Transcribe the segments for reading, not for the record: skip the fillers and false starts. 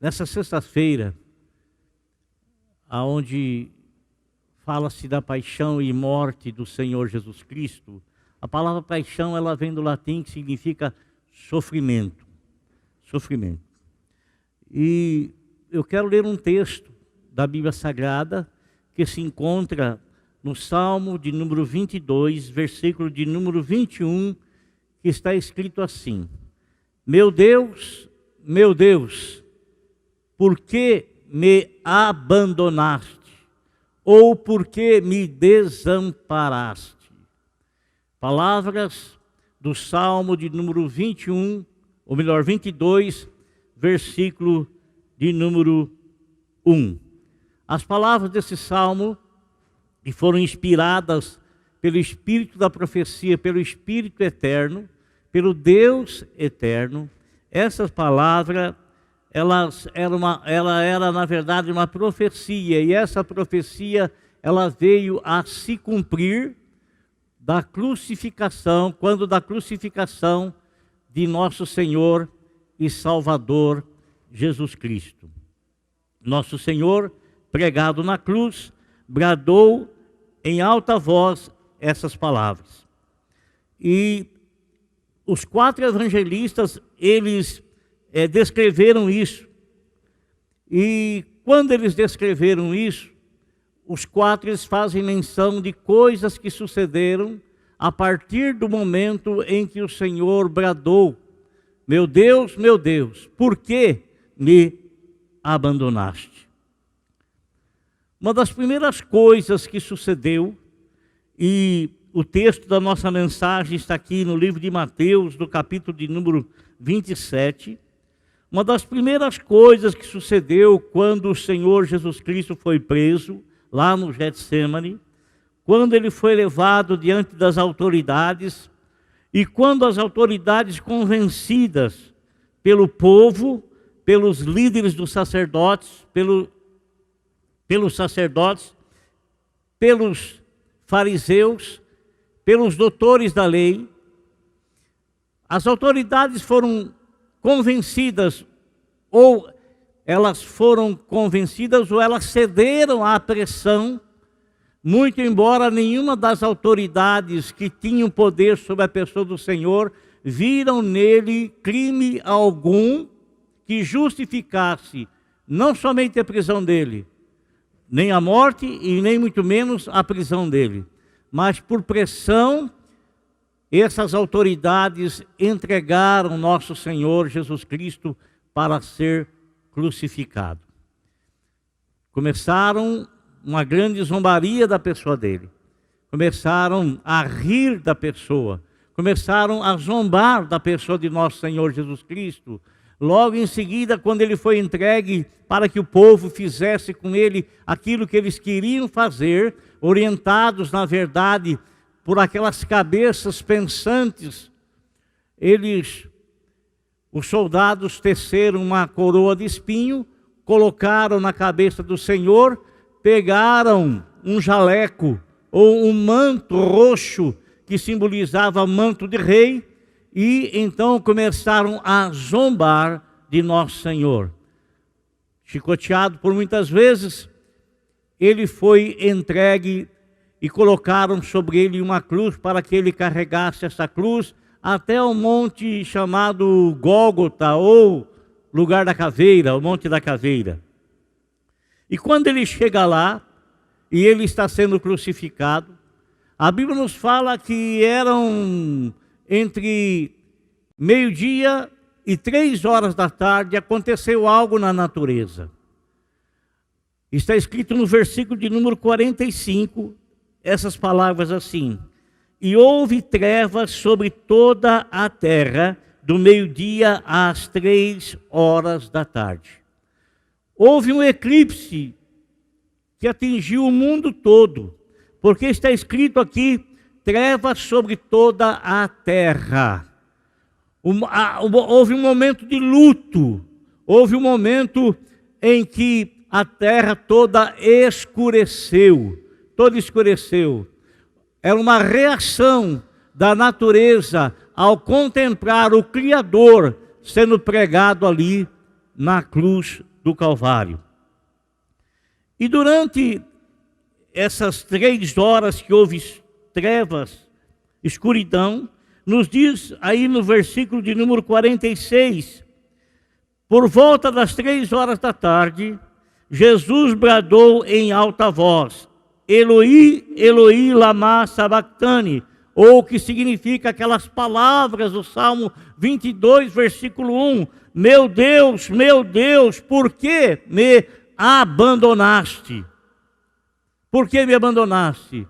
Nessa sexta-feira, aonde fala-se da paixão e morte do Senhor Jesus Cristo, a palavra paixão, ela vem do latim, que significa sofrimento. Sofrimento. E eu quero ler um texto da Bíblia Sagrada, que se encontra no Salmo de número 22, versículo de número 21, que está escrito assim: meu Deus, por que me abandonaste? Ou por que me desamparaste? Palavras do Salmo de número 21, ou melhor, 22, versículo de número 1. As palavras desse Salmo, que foram inspiradas pelo Espírito da profecia, pelo Espírito eterno, pelo Deus eterno, essas palavras, ela era, na verdade, uma profecia, e essa profecia, ela veio a se cumprir da crucificação, quando da crucificação de nosso Senhor e Salvador Jesus Cristo. Nosso Senhor, pregado na cruz, bradou em alta voz essas palavras. E os 4 evangelistas, eles descreveram isso. E quando eles descreveram isso, os 4 eles fazem menção de coisas que sucederam a partir do momento em que o Senhor bradou: meu Deus, por que me abandonaste? Uma das primeiras coisas que sucedeu, e o texto da nossa mensagem está aqui no livro de Mateus, no capítulo de número 27. Uma das primeiras coisas que sucedeu quando o Senhor Jesus Cristo foi preso, lá no Getsêmani, quando ele foi levado diante das autoridades, e quando as autoridades, convencidas pelo povo, pelos líderes dos sacerdotes, pelos sacerdotes, pelos fariseus, pelos doutores da lei, as autoridades foram convencidas, ou elas cederam à pressão, muito embora nenhuma das autoridades que tinham poder sobre a pessoa do Senhor viram nele crime algum que justificasse não somente a prisão dele, nem a morte e nem muito menos a prisão dele, mas por pressão, essas autoridades entregaram nosso Senhor Jesus Cristo para ser crucificado. Começaram uma grande zombaria da pessoa dele. Começaram a rir da pessoa. Começaram a zombar da pessoa de nosso Senhor Jesus Cristo. Logo em seguida, quando ele foi entregue para que o povo fizesse com ele aquilo que eles queriam fazer, orientados, na verdade, por aquelas cabeças pensantes, os soldados teceram uma coroa de espinho, colocaram na cabeça do Senhor, pegaram um jaleco ou um manto roxo que simbolizava manto de rei, e então começaram a zombar de nosso Senhor. Chicoteado por muitas vezes, ele foi entregue e colocaram sobre ele uma cruz para que ele carregasse essa cruz até o monte chamado Gólgota, ou lugar da caveira, o monte da caveira. E quando ele chega lá, e ele está sendo crucificado, a Bíblia nos fala que eram entre meio-dia e 3 horas da tarde, aconteceu algo na natureza. Está escrito no versículo de número 45, essas palavras assim: e houve trevas sobre toda a terra, do meio-dia às 3 horas da tarde. Houve um eclipse que atingiu o mundo todo, porque está escrito aqui: trevas sobre toda a terra. Houve um momento de luto, houve um momento em que a terra toda escureceu, Era uma reação da natureza ao contemplar o Criador sendo pregado ali na cruz do Calvário. E durante essas 3 horas que houve trevas, escuridão, nos diz aí no versículo de número 46, por volta das 3 horas da tarde, Jesus bradou em alta voz, Eloi, Eloi, lama sabachthani, ou que significa aquelas palavras do Salmo 22, versículo 1, meu Deus, por que me abandonaste? Por que me abandonaste?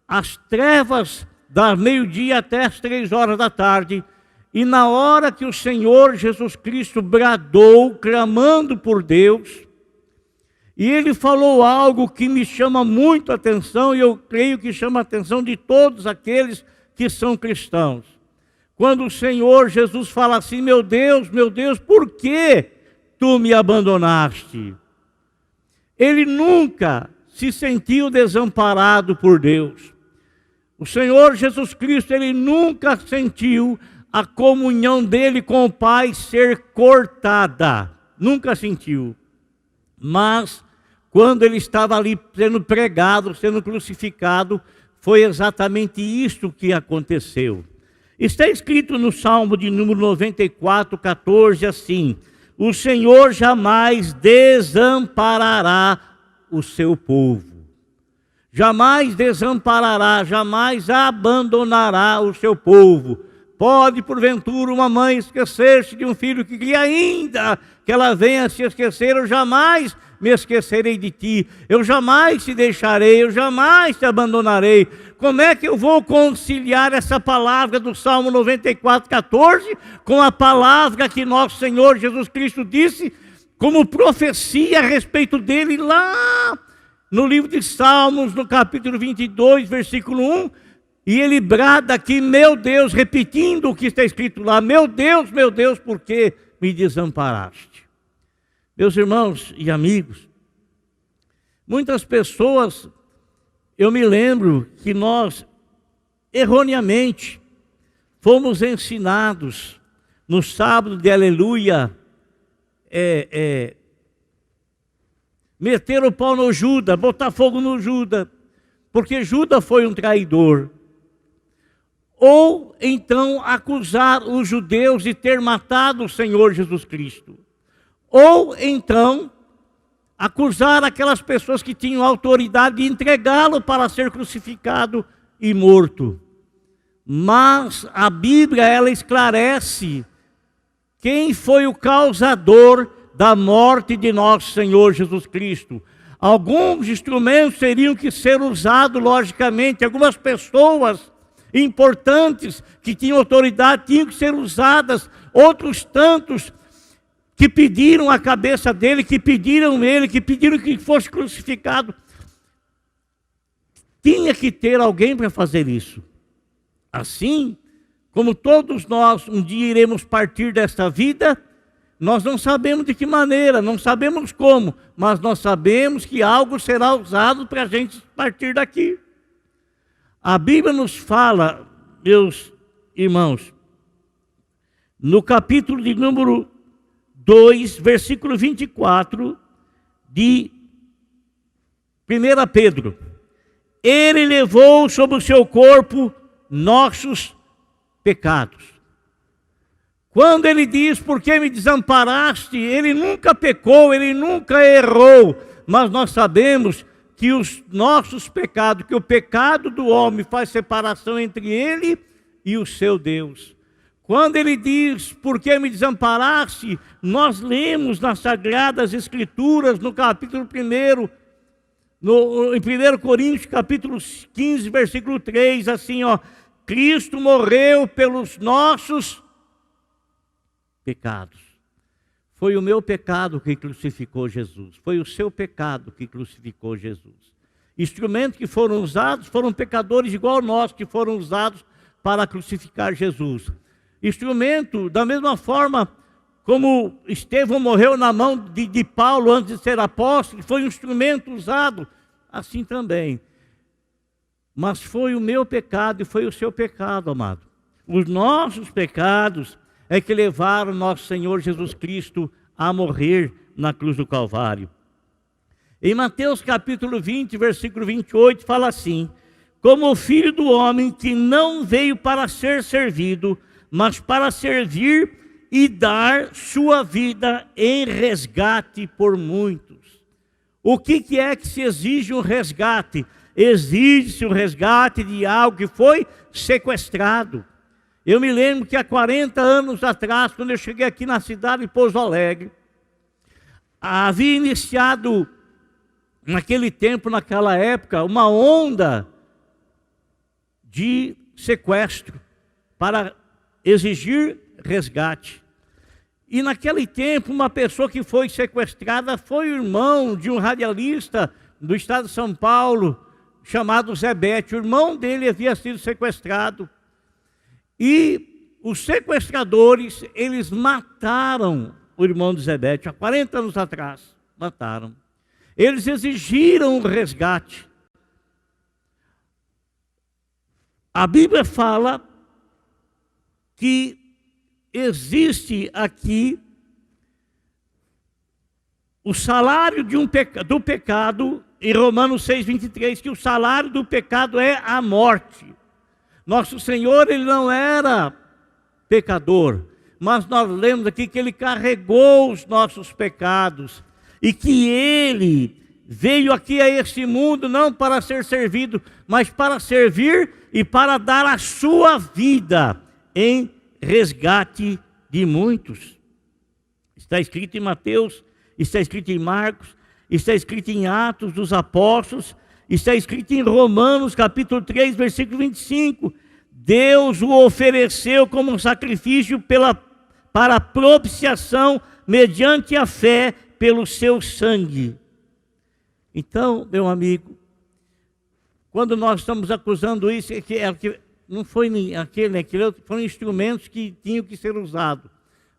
As trevas das meio-dia até as 3 horas da tarde, e na hora que o Senhor Jesus Cristo bradou, clamando por Deus, e ele falou algo que me chama muito a atenção, e eu creio que chama a atenção de todos aqueles que são cristãos. Quando o Senhor Jesus fala assim, meu Deus, por que tu me abandonaste? Ele nunca se sentiu desamparado por Deus. O Senhor Jesus Cristo, ele nunca sentiu a comunhão dele com o Pai ser cortada. Nunca sentiu. Mas, quando ele estava ali sendo pregado, sendo crucificado, foi exatamente isso que aconteceu. Está escrito no Salmo de número 94, 14, assim, o Senhor jamais desamparará o seu povo. Jamais desamparará, jamais abandonará o seu povo. Pode, porventura, uma mãe esquecer-se de um filho que queria ainda que ela venha se esquecer, eu jamais me esquecerei de ti, eu jamais te deixarei, eu jamais te abandonarei. Como é que eu vou conciliar essa palavra do Salmo 94, 14 com a palavra que nosso Senhor Jesus Cristo disse como profecia a respeito dele lá no livro de Salmos, no capítulo 22, versículo 1, e ele brada aqui, meu Deus, repetindo o que está escrito lá, meu Deus, por que me desamparaste? Meus irmãos e amigos, muitas pessoas, eu me lembro que nós, erroneamente, fomos ensinados no sábado de aleluia, meter o pau no Judas, botar fogo no Judas, porque Judas foi um traidor. Ou então acusar os judeus de ter matado o Senhor Jesus Cristo. Ou então acusar aquelas pessoas que tinham autoridade de entregá-lo para ser crucificado e morto. Mas a Bíblia, ela esclarece quem foi o causador da morte de nosso Senhor Jesus Cristo. Alguns instrumentos teriam que ser usados, logicamente, algumas pessoas importantes que tinham autoridade tinham que ser usadas, outros tantos que pediram a cabeça dele, que pediram que fosse crucificado. Tinha que ter alguém para fazer isso. Assim, como todos nós um dia iremos partir desta vida, nós não sabemos de que maneira, não sabemos como, mas nós sabemos que algo será usado para a gente partir daqui. A Bíblia nos fala, meus irmãos, no capítulo de número 2, versículo 24, de 1 Pedro. Ele levou sobre o seu corpo nossos pecados. Quando ele diz, por que me desamparaste? Ele nunca pecou, ele nunca errou. Mas nós sabemos que os nossos pecados, que o pecado do homem faz separação entre ele e o seu Deus. Quando ele diz, por que me desamparaste? Nós lemos nas Sagradas Escrituras, no capítulo 1, em 1 Coríntios, capítulo 15, versículo 3, assim, ó. Cristo morreu pelos nossos pecados. Foi o meu pecado que crucificou Jesus. Foi o seu pecado que crucificou Jesus. Instrumentos que foram usados foram pecadores igual nós que foram usados para crucificar Jesus. Instrumento, da mesma forma como Estevão morreu na mão de Paulo antes de ser apóstolo, foi um instrumento usado, assim também. Mas foi o meu pecado e foi o seu pecado, amado. Os nossos pecados é que levaram nosso Senhor Jesus Cristo a morrer na cruz do Calvário. Em Mateus capítulo 20, versículo 28, fala assim: como o Filho do Homem, que não veio para ser servido, mas para servir e dar sua vida em resgate por muitos. O que é que se exige um resgate? Exige-se um resgate de algo que foi sequestrado. Eu me lembro que há 40 anos atrás, quando eu cheguei aqui na cidade de Pouso Alegre, havia iniciado, naquele tempo, naquela época, uma onda de sequestro para exigir resgate. E naquele tempo, uma pessoa que foi sequestrada foi o irmão de um radialista do estado de São Paulo, chamado Zé Bete. O irmão dele havia sido sequestrado. E os sequestradores, eles mataram o irmão de Zé Bete, há 40 anos atrás, mataram. Eles exigiram um resgate. A Bíblia fala que existe aqui o salário do pecado, em Romanos 6,23, que o salário do pecado é a morte. Nosso Senhor, ele não era pecador, mas nós lemos aqui que ele carregou os nossos pecados e que ele veio aqui a este mundo não para ser servido, mas para servir e para dar a sua vida em resgate de muitos. Está escrito em Mateus, está escrito em Marcos, está escrito em Atos dos Apóstolos, está escrito em Romanos capítulo 3, versículo 25. Deus o ofereceu como um sacrifício para propiciação mediante a fé pelo seu sangue. Então, meu amigo, quando nós estamos acusando isso, não foi aquele outro, foram instrumentos que tinham que ser usados.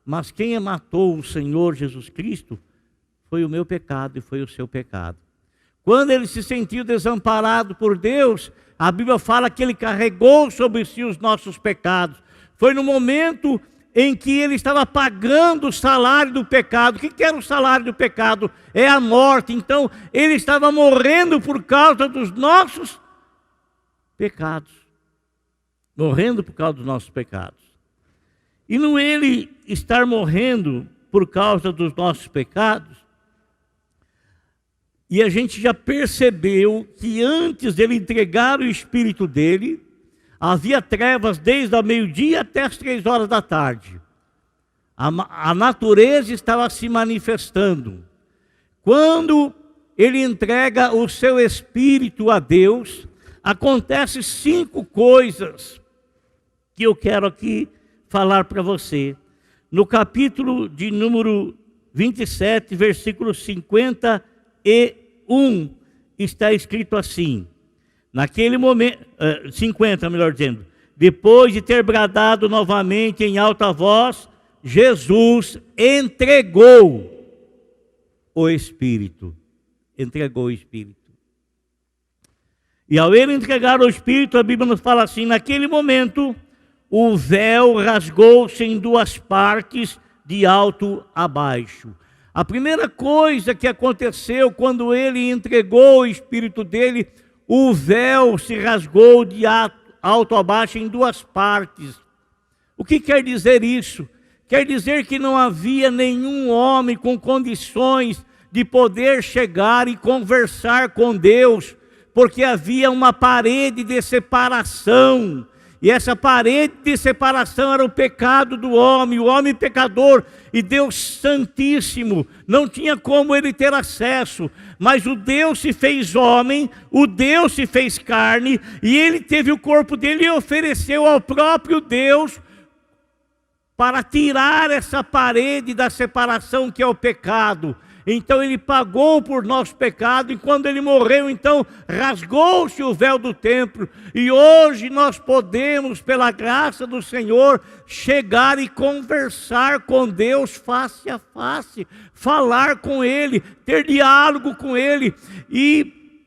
Mas quem matou o Senhor Jesus Cristo foi o meu pecado e foi o seu pecado. Quando ele se sentiu desamparado por Deus, a Bíblia fala que ele carregou sobre si os nossos pecados. Foi no momento em que ele estava pagando o salário do pecado. O que era o salário do pecado? É a morte. Então, ele estava morrendo por causa dos nossos pecados. Morrendo por causa dos nossos pecados. E no ele estar morrendo por causa dos nossos pecados, e a gente já percebeu que antes dele entregar o Espírito dele, havia trevas desde o meio-dia até as 3 horas da tarde. A natureza estava se manifestando. Quando ele entrega o seu Espírito a Deus, acontecem 5 coisas que eu quero aqui falar para você. No capítulo de número 27, versículo 51, está escrito assim: naquele momento, 50 melhor dizendo, depois de ter bradado novamente em alta voz, Jesus entregou o Espírito. Entregou o Espírito. E ao ele entregar o Espírito, a Bíblia nos fala assim: naquele momento, o véu rasgou-se em 2 partes, de alto a baixo. A primeira coisa que aconteceu quando ele entregou o Espírito dele, o véu se rasgou de alto a baixo em 2 partes. O que quer dizer isso? Quer dizer que não havia nenhum homem com condições de poder chegar e conversar com Deus, porque havia uma parede de separação. E essa parede de separação era o pecado do homem, o homem pecador, e Deus Santíssimo, não tinha como ele ter acesso. Mas o Deus se fez homem, o Deus se fez carne, e ele teve o corpo dele e ofereceu ao próprio Deus para tirar essa parede da separação que é o pecado. Então ele pagou por nosso pecado, e quando ele morreu, então rasgou-se o véu do templo, e hoje nós podemos, pela graça do Senhor, chegar e conversar com Deus face a face, falar com Ele, ter diálogo com Ele. E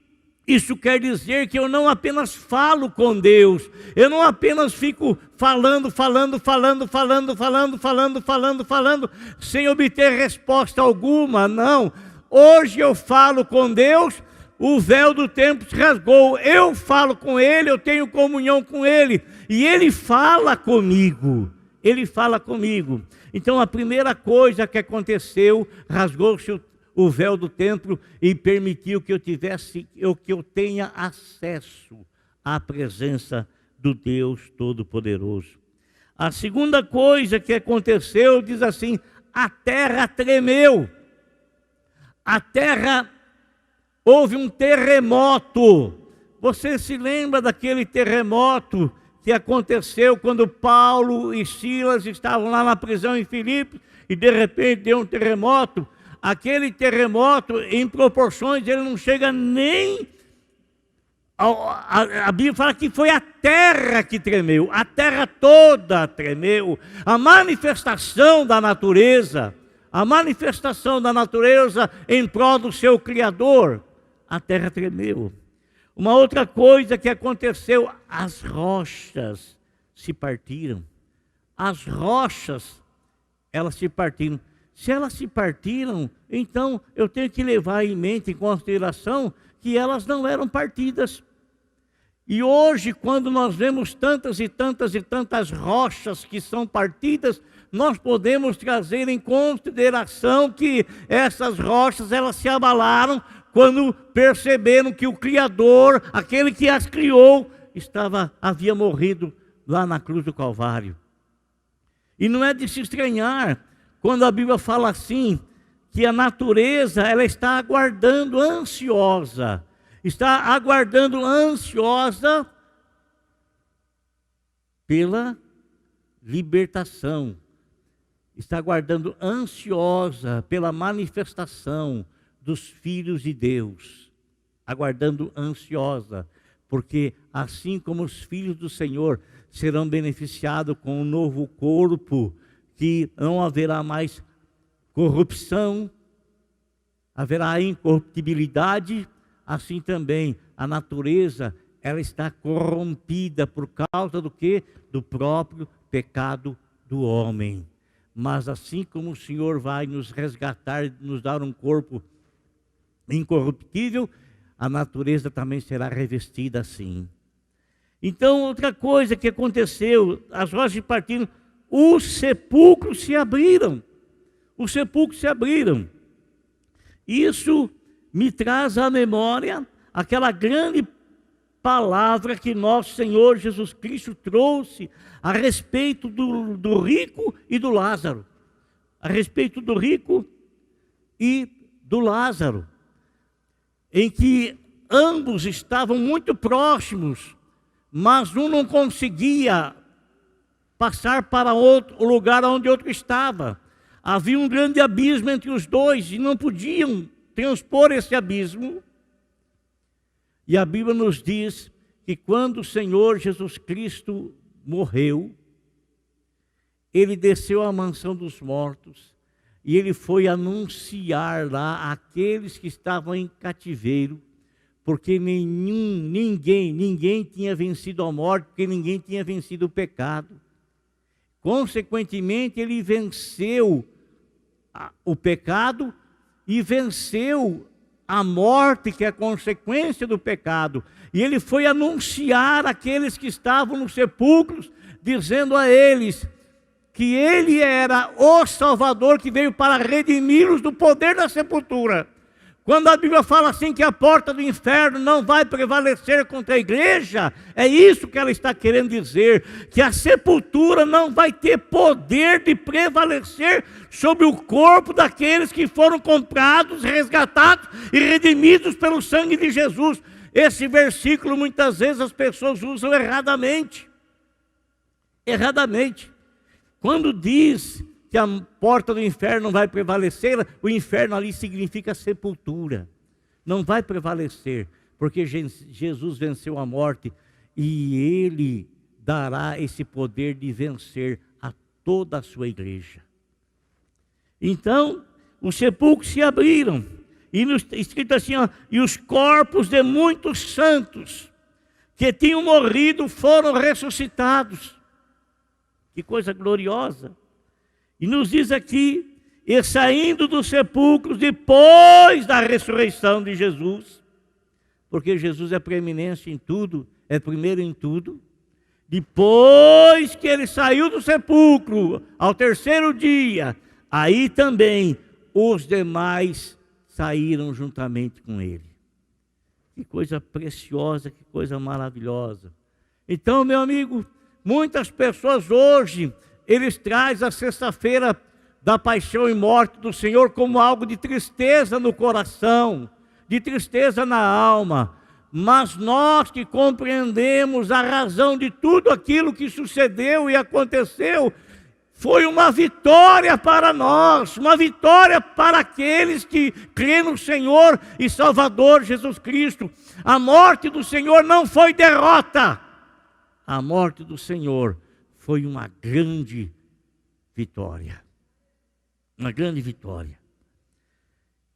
Isso quer dizer que eu não apenas falo com Deus, eu não apenas fico falando, sem obter resposta alguma, não. Hoje eu falo com Deus, o véu do templo se rasgou, eu falo com Ele, eu tenho comunhão com Ele, e Ele fala comigo, Ele fala comigo. Então a primeira coisa que aconteceu, rasgou-se o véu do templo e permitiu que eu tenha acesso à presença do Deus Todo-Poderoso. A segunda coisa que aconteceu, diz assim, a terra tremeu. A terra, houve um terremoto. Você se lembra daquele terremoto que aconteceu quando Paulo e Silas estavam lá na prisão em Filipos e de repente deu um terremoto? Aquele terremoto, em proporções, ele não chega nem... A Bíblia fala que foi a terra que tremeu, a terra toda tremeu. A manifestação da natureza em prol do seu Criador, a terra tremeu. Uma outra coisa que aconteceu, as rochas se partiram. As rochas, elas se partiram. Se elas se partiram, então eu tenho que levar em mente, em consideração, que elas não eram partidas. E hoje, quando nós vemos tantas e tantas rochas que são partidas, nós podemos trazer em consideração que essas rochas, elas se abalaram quando perceberam que o Criador, aquele que as criou, havia morrido lá na cruz do Calvário. E não é de se estranhar quando a Bíblia fala assim, que a natureza, ela está aguardando ansiosa pela libertação, está aguardando ansiosa pela manifestação dos filhos de Deus, aguardando ansiosa, porque assim como os filhos do Senhor serão beneficiados com um novo corpo, que não haverá mais corrupção, haverá incorruptibilidade, assim também a natureza, ela está corrompida por causa do quê? Do próprio pecado do homem. Mas assim como o Senhor vai nos resgatar, nos dar um corpo incorruptível, a natureza também será revestida assim. Então, outra coisa que aconteceu, as rochas se partiram, os sepulcros se abriram. Os sepulcros se abriram. Isso me traz à memória aquela grande palavra que nosso Senhor Jesus Cristo trouxe a respeito do rico e do Lázaro. A respeito do rico e do Lázaro. Em que ambos estavam muito próximos, mas um não conseguia passar para o lugar onde outro estava. Havia um grande abismo entre os dois e não podiam transpor esse abismo. E a Bíblia nos diz que quando o Senhor Jesus Cristo morreu, Ele desceu à mansão dos mortos e Ele foi anunciar lá àqueles que estavam em cativeiro, porque ninguém tinha vencido a morte, porque ninguém tinha vencido o pecado. Consequentemente, Ele venceu o pecado e venceu a morte, que é a consequência do pecado. E Ele foi anunciar àqueles que estavam nos sepulcros, dizendo a eles que Ele era o Salvador que veio para redimi-los do poder da sepultura. Quando a Bíblia fala assim que a porta do inferno não vai prevalecer contra a igreja, é isso que ela está querendo dizer, que a sepultura não vai ter poder de prevalecer sobre o corpo daqueles que foram comprados, resgatados e redimidos pelo sangue de Jesus. Esse versículo muitas vezes as pessoas usam erradamente. Erradamente. Quando diz que a porta do inferno não vai prevalecer, o inferno ali significa sepultura. Não vai prevalecer, porque Jesus venceu a morte e Ele dará esse poder de vencer a toda a sua igreja. Então, os sepulcros se abriram escrito assim, ó, e os corpos de muitos santos que tinham morrido foram ressuscitados. Que coisa gloriosa. E nos diz aqui, e saindo dos sepulcros depois da ressurreição de Jesus, porque Jesus é preeminência em tudo, é primeiro em tudo. Depois que ele saiu do sepulcro, ao terceiro dia, aí também os demais saíram juntamente com ele. Que coisa preciosa, que coisa maravilhosa. Então, meu amigo, muitas pessoas hoje, eles trazem a sexta-feira da paixão e morte do Senhor como algo de tristeza no coração, de tristeza na alma. Mas nós que compreendemos a razão de tudo aquilo que sucedeu e aconteceu, foi uma vitória para nós, uma vitória para aqueles que crêem no Senhor e Salvador Jesus Cristo. A morte do Senhor não foi derrota, a morte do Senhor foi uma grande vitória. Uma grande vitória.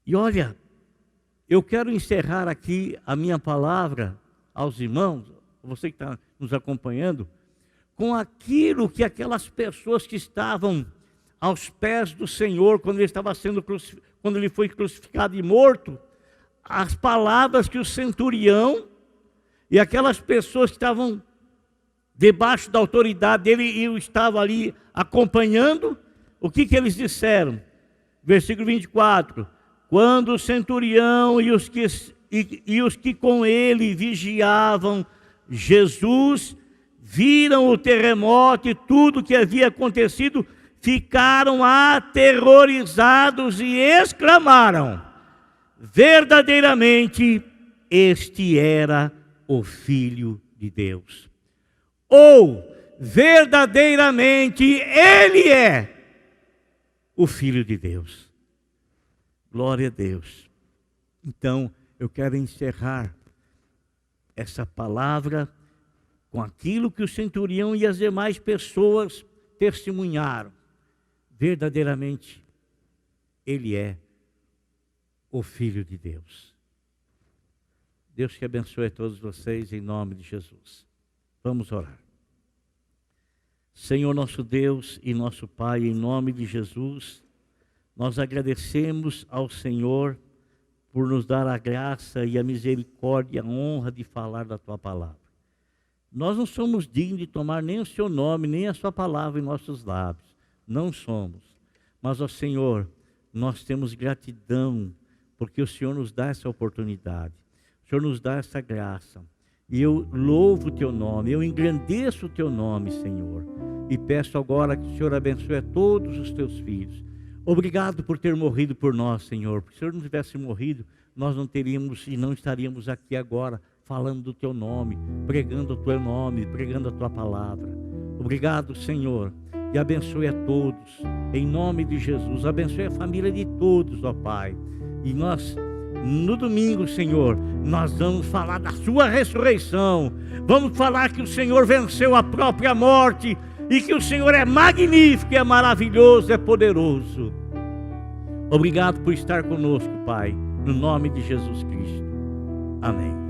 E olha, eu quero encerrar aqui a minha palavra aos irmãos, você que está nos acompanhando, com aquilo que aquelas pessoas que estavam aos pés do Senhor, quando ele foi crucificado e morto, as palavras que o centurião e aquelas pessoas que estavam debaixo da autoridade dele e o estavam ali acompanhando, o que eles disseram? Versículo 24. Quando o centurião e os que com ele vigiavam Jesus viram o terremoto e tudo o que havia acontecido, ficaram aterrorizados e exclamaram: verdadeiramente este era o Filho de Deus. Ou, verdadeiramente ele é o Filho de Deus. Glória a Deus. Então, eu quero encerrar essa palavra com aquilo que o centurião e as demais pessoas testemunharam. Verdadeiramente, ele é o Filho de Deus. Deus que abençoe a todos vocês em nome de Jesus. Vamos orar. Senhor nosso Deus e nosso Pai, em nome de Jesus, nós agradecemos ao Senhor por nos dar a graça e a misericórdia e a honra de falar da Tua palavra. Nós não somos dignos de tomar nem o Seu nome, nem a Sua palavra em nossos lábios. Não somos. Mas, ó Senhor, nós temos gratidão, porque o Senhor nos dá essa oportunidade. O Senhor nos dá essa graça. E eu louvo o Teu nome, eu engrandeço o Teu nome, Senhor. E peço agora que o Senhor abençoe a todos os Teus filhos. Obrigado por ter morrido por nós, Senhor. Porque se o Senhor não tivesse morrido, nós não teríamos e não estaríamos aqui agora falando do Teu nome, pregando o Teu nome, pregando a Tua palavra. Obrigado, Senhor. E abençoe a todos, em nome de Jesus. Abençoe a família de todos, ó Pai. E nós, no domingo, Senhor, nós vamos falar da Sua ressurreição. Vamos falar que o Senhor venceu a própria morte e que o Senhor é magnífico, é maravilhoso, é poderoso. Obrigado por estar conosco, Pai, no nome de Jesus Cristo. Amém.